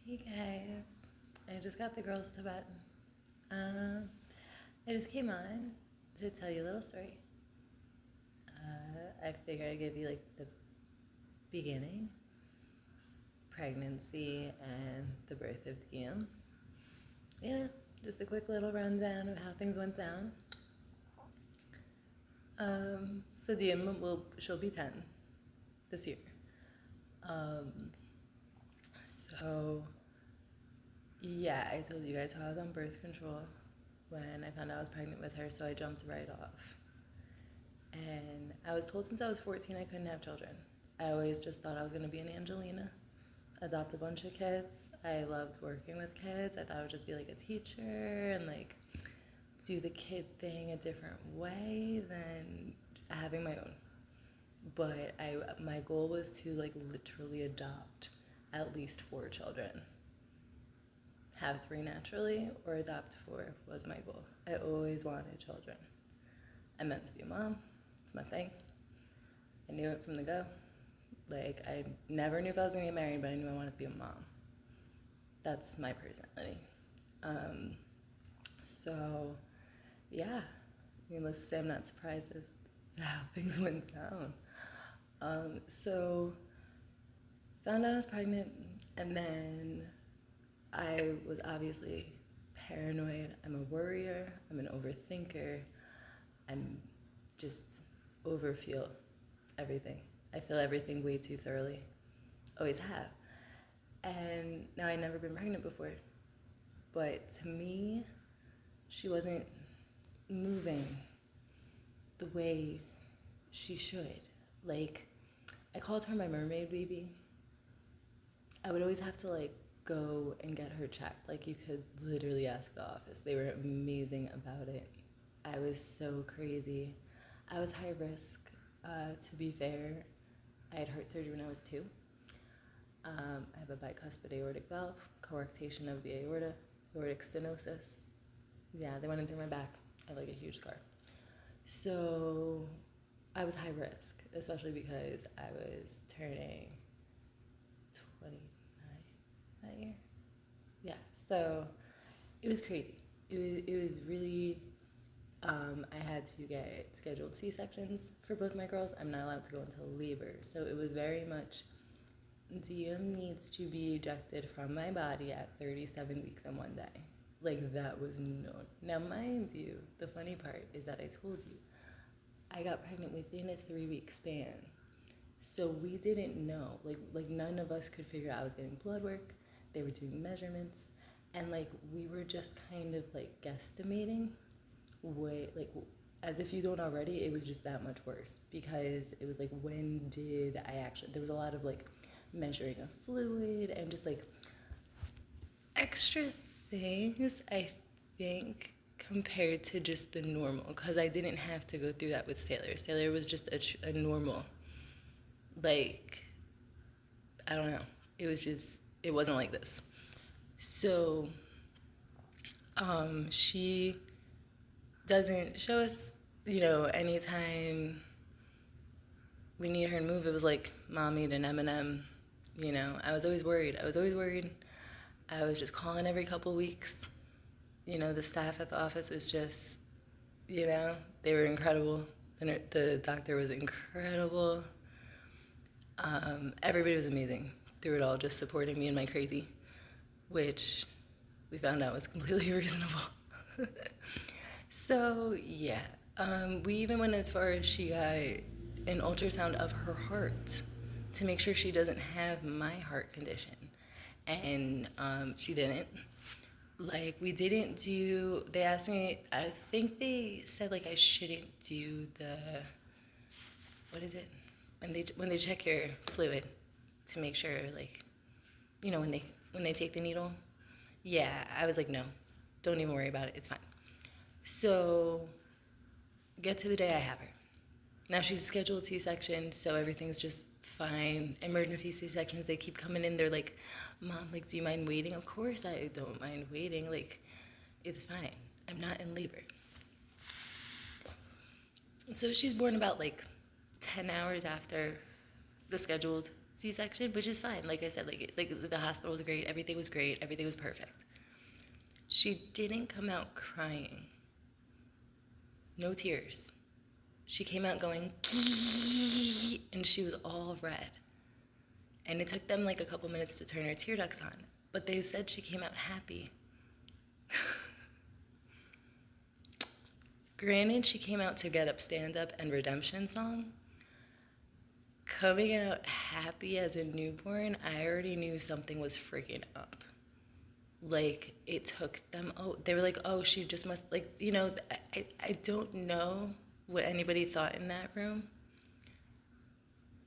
Hey guys, I just got the girls to bed. Um, I just came on to tell you a little story. I figured I'd give you like the beginning, pregnancy, and the birth of Dion. Yeah, just a quick little rundown of how things went down. So Dion she'll be 10 this year. Um, so yeah, I told you guys how I was on birth control when I found out I was pregnant with her, so I jumped right off. And I was told since I was 14 I couldn't have children. I always just thought I was going to be an Angelina, adopt a bunch of kids. I loved working with kids. I thought I would just be like a teacher and like do the kid thing a different way than having my own. But my goal was to like literally adopt at least 4 children. Have 3 naturally or adopt 4 was my goal. I always wanted children. I meant to be a mom. It's my thing. I knew it from the go. Like, I never knew if I was gonna get married, but I knew I wanted to be a mom. That's my personality. Um, so, yeah. Needless to say, I'm not surprised as to how things went down. So, found out I was pregnant, and then I was obviously paranoid. I'm a worrier. I'm an overthinker. I'm just overfeel everything. I feel everything way too thoroughly. Always have. And now I'd never been pregnant before. But to me, she wasn't moving the way she should. Like, I called her my mermaid baby. I would always have to like go and get her checked. Like, you could literally ask the office. They were amazing about it. I was so crazy. I was high risk. To be fair, I had heart surgery when I was 2. I have a bicuspid aortic valve, coarctation of the aorta, aortic stenosis. Yeah, they went in through my back. I have like a huge scar. So I was high risk, especially because I was turning 29 that year. Yeah, so it was crazy. It was really. I had to get scheduled C-sections for both my girls. I'm not allowed to go into labor, so it was very much DM needs to be ejected from my body at 37 weeks and 1 day. Like, that was known. Now, mind you, the funny part is that I told you I got pregnant within a 3-week span. So we didn't know. Like none of us could figure out. I was getting blood work. They were doing measurements, and like we were just kind of like guesstimating. Like, as if you don't already, it was just that much worse because it was like, when did I actually? There was a lot of like measuring of fluid and just like extra things, I think, compared to just the normal, because I didn't have to go through that with Sailor. Sailor was just a normal, like, I don't know. It was just, it wasn't like this. So, she doesn't show us, anytime we need her to move, it was like, Mom, eat an M&M. I was always worried. I was just calling every couple weeks. The staff at the office was just, they were incredible. The doctor was incredible. Everybody was amazing through it all, just supporting me and my crazy, which we found out was completely reasonable. So, yeah. We even went as far as she got an ultrasound of her heart to make sure she doesn't have my heart condition. And she didn't. Like, we didn't do, they asked me, I think they said, like, I shouldn't do the, what is it? When they check your fluid to make sure, like, when they take the needle. Yeah, I was like, no, don't even worry about it. It's fine. So, get to the day I have her. Now she's a scheduled C-section, so everything's just fine. Emergency C-sections, they keep coming in. They're like, Mom, like, do you mind waiting? Of course I don't mind waiting. Like, it's fine. I'm not in labor. So she's born about like 10 hours after the scheduled C-section, which is fine. Like I said, like the hospital was great, everything was great, everything was perfect. She didn't come out crying. No tears. She came out going, and she was all red. And it took them like a couple minutes to turn her tear ducts on. But they said she came out happy. Granted, she came out to Get Up, Stand Up, and Redemption Song. Coming out happy as a newborn, I already knew something was freaking up. Like, it took them, they were like, oh, she just must, like, you know, I don't know what anybody thought in that room,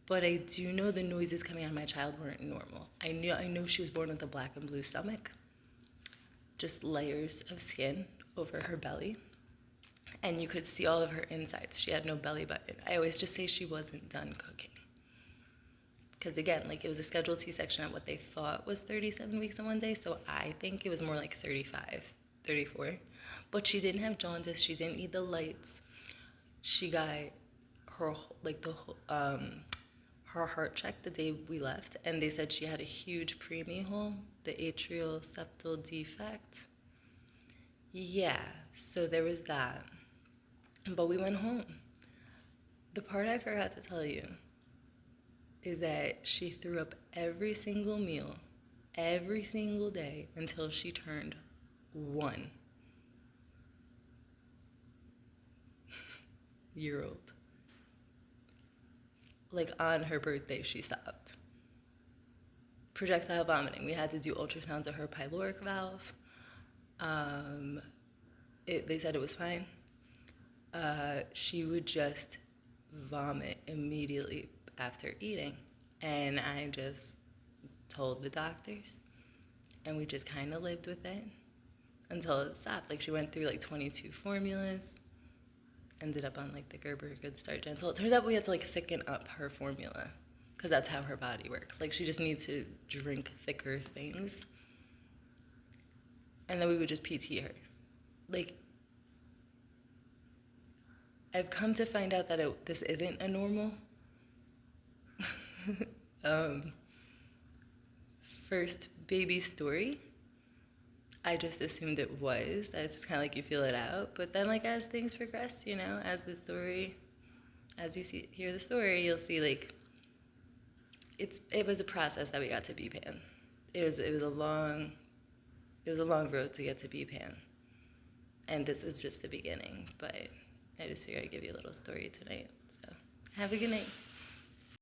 but I do know the noises coming out of my child weren't normal. I know she was born with a black and blue stomach, just layers of skin over her belly, and you could see all of her insides. She had no belly button. I always just say she wasn't done cooking. Because again, like it was a scheduled C-section at what they thought was 37 weeks in one day, so I think it was more like 35, 34. But she didn't have jaundice, she didn't need the lights. She got her, like her heart checked the day we left, and they said she had a huge preemie hole, the atrial septal defect. Yeah, so there was that. But we went home. The part I forgot to tell you is that she threw up every single meal, every single day until she turned 1-year-old. Like on her birthday, she stopped. Projectile vomiting. We had to do ultrasounds of her pyloric valve. They said it was fine. She would just vomit immediately after eating. And I just told the doctors, and we just kind of lived with it until it stopped. Like she went through like 22 formulas, ended up on like the Gerber Good Start Gentle. It turns out we had to like thicken up her formula because that's how her body works. Like she just needs to drink thicker things. And then we would just PT her. Like, I've come to find out that this isn't a normal first baby story. I just assumed it was. It's just kind of like you feel it out. But then, like, as things progress, you know, as you hear the story, you'll see, like, it was a process that we got to BPAN. It was a long road to get to BPAN. And this was just the beginning. But I just figured I'd give you a little story tonight. So, have a good night.